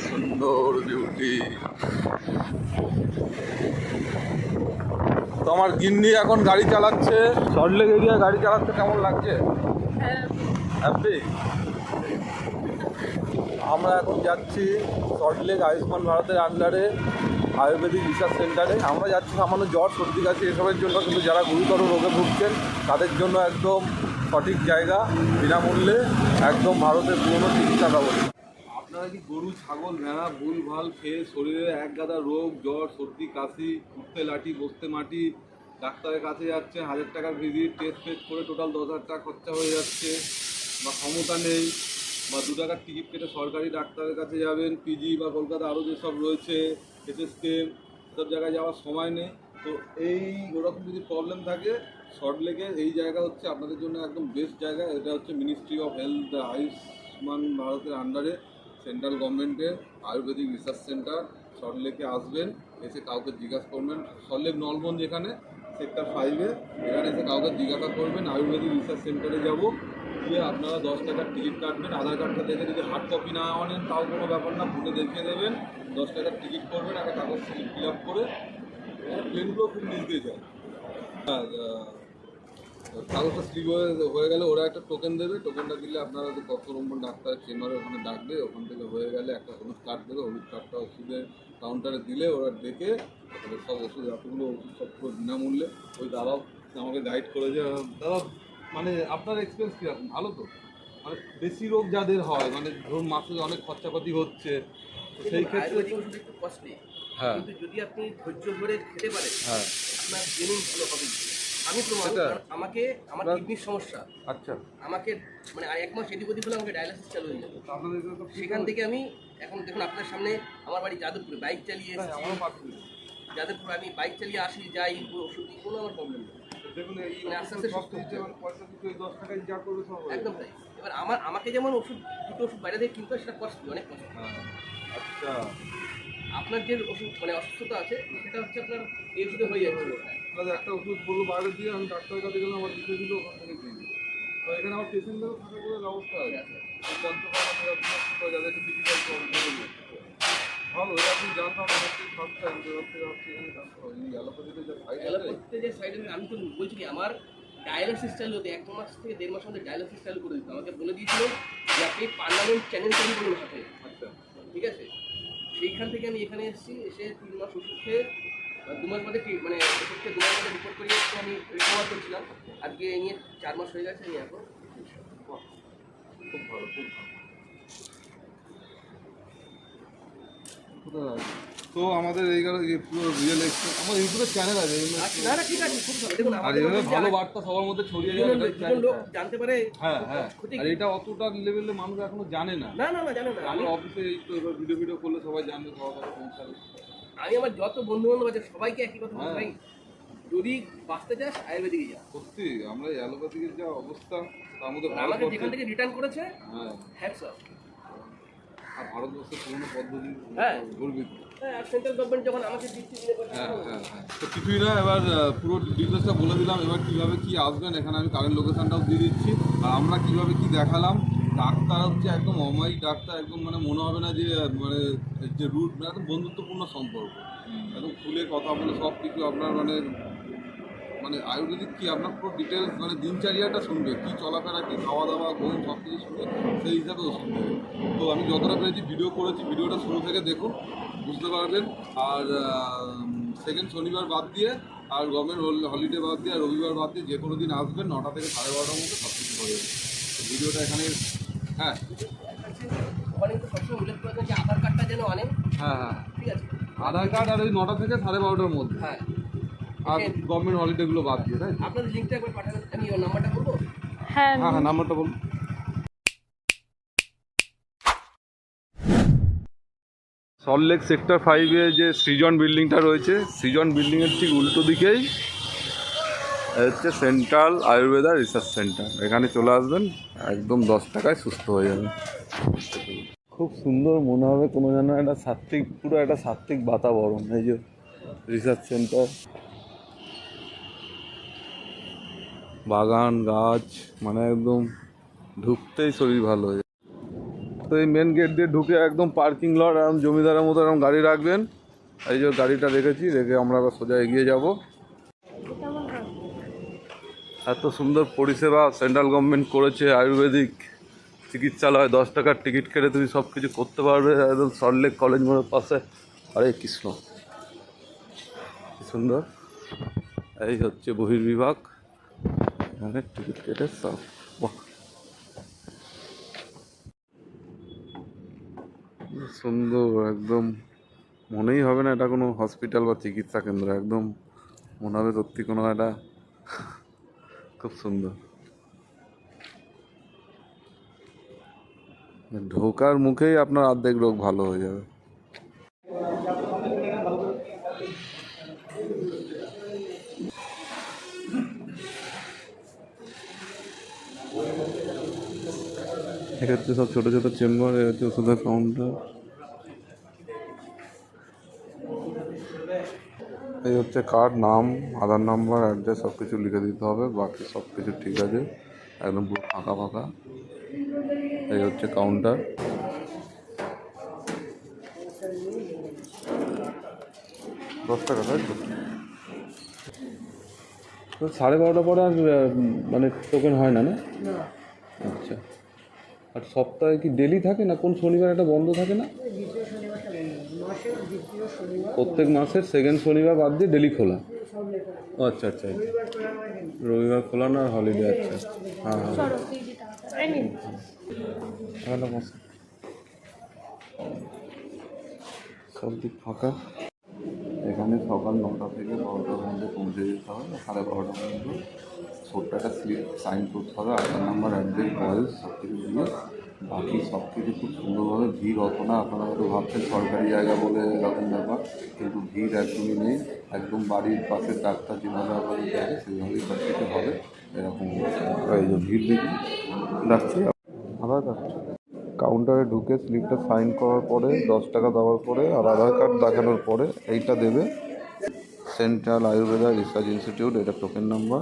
সুন্দর বিউটি। তো আমার গিন্নি এখন গাড়ি চালাচ্ছে, সল্টলেক এরিয়া গাড়ি চালাচ্ছে, কেমন লাগছে? হ্যাপি। আমরা এখন যাচ্ছি সল্টলেক আয়ুষ্মান ভারতের আন্ডারে আয়ুর্বেদিক রিসার্চ সেন্টারে। আমরা যাচ্ছি সামান্য জ্বর, সর্দি, কাশি এসবের জন্য, কিন্তু যারা গুরুতর রোগে ভুগছেন তাদের জন্য একদম সঠিক জায়গা, বিনামূল্যে একদম ভারতের পুরনো চিকিৎসা ব্যবস্থা। আপনারা কি গরু, ছাগল, ভেড়া ভুল ভাল খেয়ে শরীরে এক গাদা রোগ, জ্বর, সর্দি, কাশি, উঠতে লাঠি, বসতে মাটি, ডাক্তারের কাছে যাচ্ছেন, 1000 টাকার ভিজিট, টেস্ট করে টোটাল 10,000 টাকা খরচা হয়ে যাচ্ছে, বা ক্ষমতা নেই, বা 2 টাকার টিকিট কেটে সরকারি ডাক্তারের কাছে যাবেন, পিজি বা কলকাতা আরও যেসব রয়েছে এসএসকেএম, সব জায়গায় যাওয়ার সময় নেই। তো এই ওরকম যদি প্রবলেম থাকে, সল্টলেকের এই জায়গা হচ্ছে আপনাদের জন্য একদম বেস্ট জায়গা। এটা হচ্ছে মিনিস্ট্রি অফ হেলথ আয়ুষ্মান ভারতের আন্ডারে সেন্ট্রাল গভর্নমেন্টের আয়ুর্বেদিক রিসার্চ সেন্টার। সল্টলেকে আসবেন, এসে কাউকে জিজ্ঞাসা করবেন, সল্টলেক নলবন যেখানে সেক্টর 5-এ, এখানে এসে কাউকে জিজ্ঞাসা করবেন আয়ুর্বেদিক রিসার্চ সেন্টারে যাব, গিয়ে আপনারা 10 টাকার টিকিট কাটবেন। আধার কার্ডটা দেখে যদি হার্ড কপি না আনেন তাও কোনো ব্যাপার না, ফোনে দেখিয়ে দেবেন, 10 টাকার টিকিট করবেন, একটা কাগজ ফিল আপ করে। প্লেনগুলো খুব নিচ দিয়ে যায়। আর কাগজটা স্লিপ হয়ে গেলে ওরা একটা টোকেন দেবে, টোকেনটা দিলে আপনারা কত নম্বর ডাক্তারের চেম্বারে ওখানে ডাকবে, ওখান থেকে হয়ে গেলে একটা হলুদ কার্ড দেবে, হলুদ কার্ডটা ওষুধের কাউন্টারে দিলে ওরা ডেকে সব ওষুধ, এতগুলো ওষুধ সব পুরো বিনামূল্যে। ওই দাদাও আমাকে গাইড করে যে দাদা মানে আপনার এক্সপিরিয়েন্স কীরকম, ভালো তো? মানে বেশি রোগ যাদের হয়, মানে ধরুন মাসে অনেক খরচাপাতি হচ্ছে, সেই ক্ষেত্রে একটু কস্টলি, হ্যাঁ, কিন্তু যদি আপনি ধৈর্য ধরে খেতে পারেন হ্যাঁ, আপনার জেনুইন ভালো হবে। আমি প্রমাণ, আমাকে আমার কিডনির সমস্যা, আচ্ছা, আমাকে মানে আর 1 মাস এদিক ওদিক হলে আমাকে ডায়ালিসিস চালু হয়ে যাবে। সেখান থেকে আমি এখন দেখুন আপনার সামনে, আমার বাড়ি যাদবপুরে, বাইক চালিয়ে এসেছি, যাদবপুর আমি বাইক চালিয়ে আসি, যাই, ওষুধ নিই, কোনো আমার প্রবলেম নেই। দেখুন এই মানে আস্তে আস্তে সুস্থ হচ্ছে, পয়সা দিতে 10 টাকায় যা করবে সব একদম তাই। এবার আমাকে যেমন দুটো ওষুধ বাইরে থেকে কিনতে হয়, সেটা কস্টলি, অনেক কস্টলি। আচ্ছা, আপনার যে ওষুধ মানে অসুস্থতা আছে সেটা হচ্ছে আপনার এই ওষুধে হয়ে যাচ্ছে। আপনাদের একটা ওষুধ বললো বাইরে দিয়ে, আমি ডাক্তারের কাছে গেলাম, আমার লিখে দিল, ওখান থেকে দিয়ে দিল। তো এখানে আমার পেশেন্টদেরও থাকার কোনো ব্যবস্থা আছে, পঞ্চকর্মা যাদেরকে ডিজিটাল ভালো, এটা আপনি জানতাম না, ফার্স্ট টাইম এই অ্যালোপ্যাথিতে যে সাইড আছে, অ্যালোপ্যাথিতে যে সাইড এফেক্ট, আমি তো বলছি কি, আমার ডায়ালিসিস চালু হতে 1 মাস থেকে 1.5 মাস মধ্যে ডায়ালিসিস চালু করে দিত। আমাকে বলে দিয়েছিল যে আপনি পার্মানেন্ট চ্যানেল তৈরি করুন হাতে, আচ্ছা, ঠিক আছে? সেইখান থেকে আমি এখানে এসেছি, এসে 3 মাস ওষুধ খেয়ে 2 মাস বাদে মানে ওষুধ খেয়ে 2 মাস বাদে রিপোর্ট করিয়ে একটু আমি রিকভার করছিলাম। আজকে এই নিয়ে 4 মাস হয়ে গেছে, আমি এখন খুব ভালো, খুব ভালো। তো আমাদের এই পুরো রিয়েল এক্সপিরিয়েন্স আমার ইউটিউবের চ্যানেল আছে, না না ঠিক আছে, খুব ভালো। দেখুন আর এইভাবে ভালো বার্তা সবার মধ্যে ছড়িয়ে যাবে, লোক জানতে পারে। হ্যাঁ হ্যাঁ, আর এটা অতটা লেভেলে মানুষ এখনো জানে না। না না না, জানে না। আমরা অফিসে এই তো এবার ভিডিও করলে সবাই জানবে, সবার কাছে পৌঁছাবে। আমি আমার যত বন্ধু বান্ধব আছে সবাইকে একই কথা বলি, ভাই যদি বাঁচতে চাস আয়ুর্বেদিকে যা। সত্যি আমরা অ্যালোপ্যাথিকের যা অবস্থা, তার মধ্যে আমাকে যেখান থেকে রিটার্ন করেছে, হ্যাঁ, হ্যাটস অফ। আর ভারতবর্ষের পুরনো পদ্ধতি হ্যাঁ গর্বিত। হ্যাঁ, আর সেন্ট্রাল গভর্নমেন্ট যখন আমাকে দিচ্ছে, হ্যাঁ হ্যাঁ হ্যাঁ, তো কিছুই না, এবার পুরো ডিটেলসটা বলে দিলাম। এবার কীভাবে কী আসবেন, এখানে আমি কারেন্ট লোকেশানটাও দিয়ে দিচ্ছি, আর আমরা কীভাবে কী দেখালাম। ডাক্তার হচ্ছে একদম অমায়িক ডাক্তার, একদম মানে মনে হবে না যে মানে যে রুট, মানে একদম বন্ধুত্বপূর্ণ সম্পর্ক, একদম খুলে কথা বলে সব কিছু আপনার মানে মানে আয়ুর্বেদিক কী আপনার পুরো ডিটেলস মানে দিনচারিয়াটা শুনবে, কী চলাফেরা, কী খাওয়া দাওয়া, ঘুম, সব কিছু শুনবে, সেই হিসাবে ওষুধ দেবে। তো আমি যতটা পেরেছি ভিডিও করেছি, ভিডিওটা শুরু থেকে দেখুন, বুঝতে পারবেন। আর সেকেন্ড শনিবার বাদ দিয়ে, আর গভর্নমেন্ট হলিডে বাদ দিয়ে, আর রবিবার বাদ দিয়ে যে কোনো দিন আসবেন 9টা থেকে 12:30টার মধ্যে সব কিছু হয়ে যাবে। তো ভিডিওটা এখানে, হ্যাঁ ওখানে তো সবসময় উল্লেখ করে যে আধার কার্ডটা যেন আনেন। হ্যাঁ হ্যাঁ, ঠিক আছে, আধার কার্ড আর ওই 9টা থেকে 12:30টার মধ্যে, হ্যাঁ। আর গভর্নমেন্ট হলিডেগুলো বাদ দিয়ে, তাই আপনাদের লিঙ্কটা একবার পাঠাবেন, আমি ওর নাম্বারটা বলবো। হ্যাঁ হ্যাঁ, নাম্বারটা বলুন। সল্টলেক সেক্টর 5-এ যে সৃজন বিল্ডিংটা রয়েছে, সৃজন বিল্ডিংয়ের ঠিক উল্টো দিকেই হচ্ছে সেন্ট্রাল আয়ুর্বেদা রিসার্চ সেন্টার। এখানে চলে আসবেন, একদম 10 টাকায় সুস্থ হয়ে যাবেন। খুব সুন্দর মনে হবে, কোনো যেন একটা সাত্ত্বিক, পুরো একটা সাত্ত্বিক বাতাবরণ। এই যে রিসার্চ সেন্টার, বাগান গাছ, মানে একদম ঢুকতেই শরীর ভালো হয়ে যায়। তো এই মেন গেট দিয়ে ঢুকে একদম পার্কিং লট, এরকম জমিদারের মতো এরকম গাড়ি রাখবেন। এই যে গাড়িটা রেখেছি, রেখে আমরা আবার সোজা এগিয়ে যাব। এত সুন্দর পরিষেবা সেন্ট্রাল গভর্নমেন্ট করেছে, আয়ুর্বেদিক চিকিৎসালয়, 10 টাকার টিকিট কেটে তুমি সব কিছু করতে পারবে একদম সল্টলেক কলেজ মোড়ের পাশে। হরে কৃষ্ণ, কি সুন্দর। এই হচ্ছে বহির্বিভাগ, এখানে টিকিট কেটে সব। বাহ, সুন্দর একদম। মনেই হবে না এটা কোনো হসপিটাল বা চিকিৎসা কেন্দ্র, একদম মনে হবে সত্যি কোনো একটা। খুব সুন্দর। ঢোকার মুখেই আপনার অর্ধেক রোগ ভালো হয়ে যাবে। এটা হচ্ছে সব ছোটো ছোটো চেম্বার, এ হচ্ছে ওষুধের কাউন্টার। এই হচ্ছে কার্ড, নাম, আধার নাম্বার, অ্যাড্রেস সব কিছু লিখে দিতে হবে, বাকি সব কিছু ঠিক আছে, একদম পুরো ফাঁকা ফাঁকা। এই হচ্ছে কাউন্টার। $10 তাই তো? তো 12:30 পরে আর মানে টোকেন হয় না, না? আচ্ছা। আর সপ্তাহে কি ডেলি থাকে না কোন শনিবার এটা বন্ধ থাকে না? প্রত্যেক মাসের সেকেন্ড শনিবার বাদ দিয়ে ডেলি খোলা। ও আচ্ছা আচ্ছা, রবিবার খোলা না, হলিডে। আচ্ছা, হ্যাঁ হ্যাঁ, সব দিক ফাঁকা। এখানে সকাল 9টা থেকে 12টার মধ্যে পৌঁছে যেতে হবে, 12:30 পর্যন্ত। ছোট্ট একটা স্লিপ সাইন করতে হবে, আধার নাম্বার, অ্যাড্রেস, বয়স সব কিছু দিয়ে। বাকি সব কিছু খুব সুন্দরভাবে, ভিড় অত না। আপনারা হয়তো ভাবছেন সরকারি জায়গা বলে এরকম ব্যাপার, কিন্তু ভিড় একদমই নেই। একদম বাড়ির পাশে ডাক্তার যেভাবে আপনাদের দেখে সেইভাবেই সব কিছু হবে। এরকম এই যে ভিড় দেখি ডাকছি আধার কার্ড। কাউন্টারে ঢুকে স্লিপটা সাইন করার পরে 10 টাকা দেওয়ার পরে আর আধার কার্ড দেখানোর পরে এইটা দেবে, সেন্ট্রাল আয়ুর্বেদা রিসার্চ ইনস্টিটিউট, এটা টোকেন নাম্বার।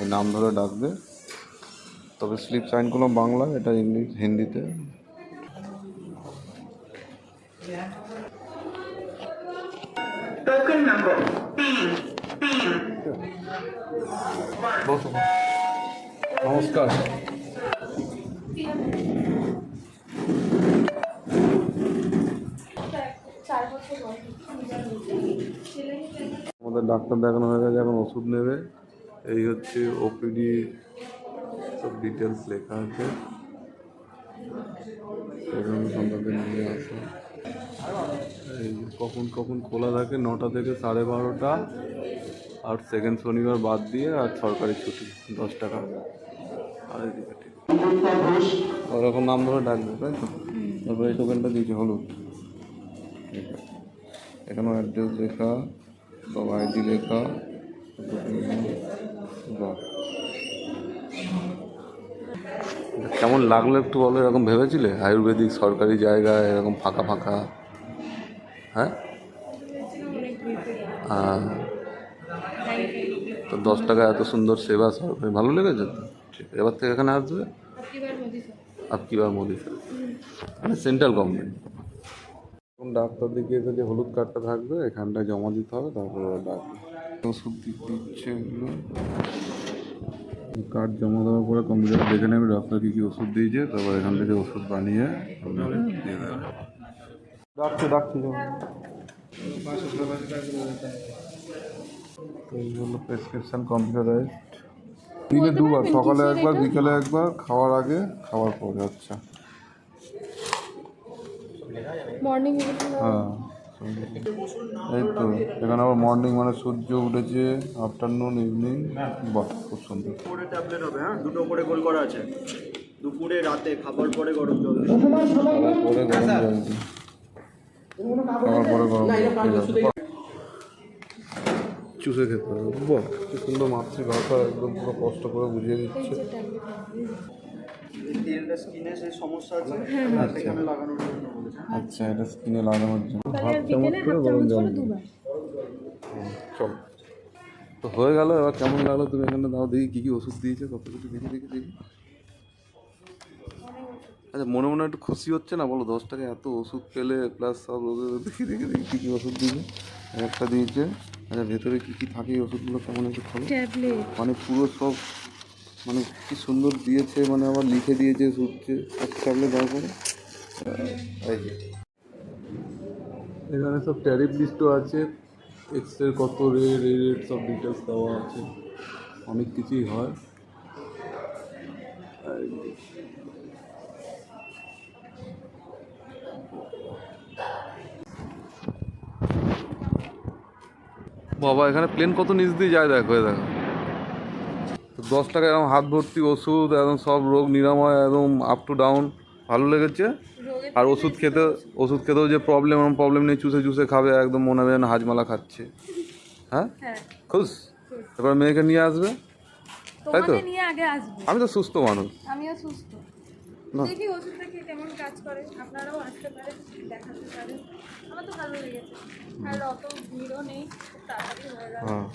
এই নাম ধরে ডাকবে। তবে স্লিপ সাইন করলাম বাংলা, এটা ইংলিশ হিন্দিতে। টোকেন নাম্বার 3 নমস্কার। আমাদের ডাক্তার দেখানো হয়ে গেছে, এখন ওষুধ নেবে। এই হচ্ছে ওপিডি, সব ডিটেলস লেখা আছে। সন্ধ্যাতে নিয়ে আসে। এই কখন কখন খোলা থাকে, 9টা থেকে 12:30, আর সেকেন্ড শনিবার বাদ দিয়ে আর সরকারি ছুটি, 10 টাকা। আর এদিকে ঠিক ওরকম নাম ধরে ডাকবে, তাই তো? তারপরে এই টোকেনটা দিয়েছে হলুদ, এখানেও অ্যাড্রেস লেখা, সব আইডি লেখা। কেমন লাগলো একটু বলো, এরকম ভেবেছিলে আয়ুর্বেদিক সরকারি জায়গায় এরকম ফাঁকা ফাঁকা? হ্যাঁ, তো 10 টাকা এত সুন্দর সেবা, সরকারি ভালো লেগেছে তো? ঠিক, এবার থেকে এখানে আসবে। আপকি বার মোদি স্যার, মানে সেন্ট্রাল গভর্নমেন্ট। এখন ডাক্তার দিকে এসে যে হলুদ কার্ডটা থাকবে এখানটায় জমা দিতে হবে, তারপরে ওরা ডাকবে। ওষুধ দিচ্ছে এগুলো, কার্ড জমা দেওয়ার পরে কম্পিউটার দেখে নেবে ডাক্তার কী কী ওষুধ দিয়েছে, তারপর এখান থেকে ওষুধ বানিয়ে দিয়ে দেবে। ডাকছি এইগুলো প্রেসক্রিপশান কম্পিউটারাইজড। দিনে 2বার, সকালে একবার, বিকেলে একবার, খাওয়ার আগে, খাওয়ার পরে। আচ্ছা, মর্নিং। হ্যাঁ এই তো। এখানে আবার মর্নিং মানে সূর্য উঠেছে, আফটারনুন, ইভিনিং। বাহ, খুব সুন্দর। দুপুরে ট্যাবলেট হবে, হ্যাঁ, 2টো করে গোল করা আছে। দুপুরে, রাতে, খাবার পরে গরম জল। খাওয়ার পরে গরম জল দিই। খাওয়ার পরে গরম জল চুষে খেতে হবে। বাহ, কি সুন্দর মাতৃভাষা, একদম পুরো কষ্ট করে বুঝিয়ে দিচ্ছে। তেলটা স্কিনে সেই সমস্যা আছে, সেখানে লাগানোর জন্য বলেছে। আচ্ছা, এটা স্কিনে লাগানোর জন্য। হাফ চামচ করে গরম জল দিই। চল, তো হয়ে গেল। এবার কেমন লাগলো তুমি এখানে দাও দেখি কী কী ওষুধ দিয়েছে, কত কিছু দেখি। আচ্ছা মনে মনে একটু খুশি হচ্ছে না বলো, 10 টাকা এত ওষুধ পেলে, প্লাস সব রোগের দেখি দেখি দেখি কী কী ওষুধ দিয়েছে, একটা দিয়েছে। আচ্ছা ভেতরে কী কী থাকে এই ওষুধগুলো কেমন একটু খবর, ট্যাবলেট মানে পুরো সব মানে কি সুন্দর দিয়েছে, মানে আবার লিখে দিয়েছে সূর্যে ট্যাবলেট দেওয়ার পরে। এই যে এখানে সব ট্যারিফ লিস্টও আছে, এক্সের কত রেট, এই রেট সব ডিটেলস দেওয়া আছে, অনেক কিছুই হয়। বাবা এখানে প্লেন কত নিচ দিয়ে যায় দেখো, এ দেখো 10 টাকা এরকম হাত ভর্তি ওষুধ, একদম সব রোগ নিরাময়, একদম আপ টু ডাউন, ভালো লেগেছে। আর ওষুধ খেতেও যে প্রবলেম নেই, চুষে চুষে খাবে, একদম মনে হবে যেন হাজমালা খাচ্ছে। হ্যাঁ হ্যাঁ খুশ, এবার মেয়েকে নিয়ে আসবে, তাই তো? তোমাকে নিয়ে আগে আসবো। আমি তো সুস্থ মানুষ। আমিও সুস্থ। না। দেখি ওষুধটা খেয়ে কেমন কাজ করে, আপনারাও আসতে পারেন, দেখাতে পারেন। আমার তো ভালো লেগেছে, আর অত ভিড়ও নেই, খুব তাড়াতাড়ি হয়ে যাবে। হ্যাঁ,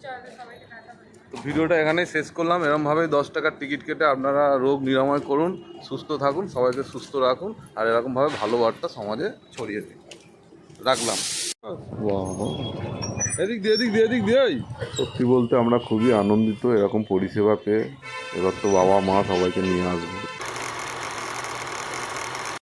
চলো সবাইকে টাটা বাই। তো ভিডিওটা এখানেই শেষ করলাম। এরকমভাবেই 10 টাকার টিকিট কেটে আপনারা রোগ নিরাময় করুন, সুস্থ থাকুন, সবাইকে সুস্থ রাখুন, আর এরকমভাবে ভালো বার্তা সমাজে ছড়িয়ে দিন। রাখলাম। এদিক দিয়ে সত্যি বলতে আমরা খুবই আনন্দিত এরকম পরিষেবা পেয়ে। এবার তো বাবা মা সবাইকে নিয়ে আসবো।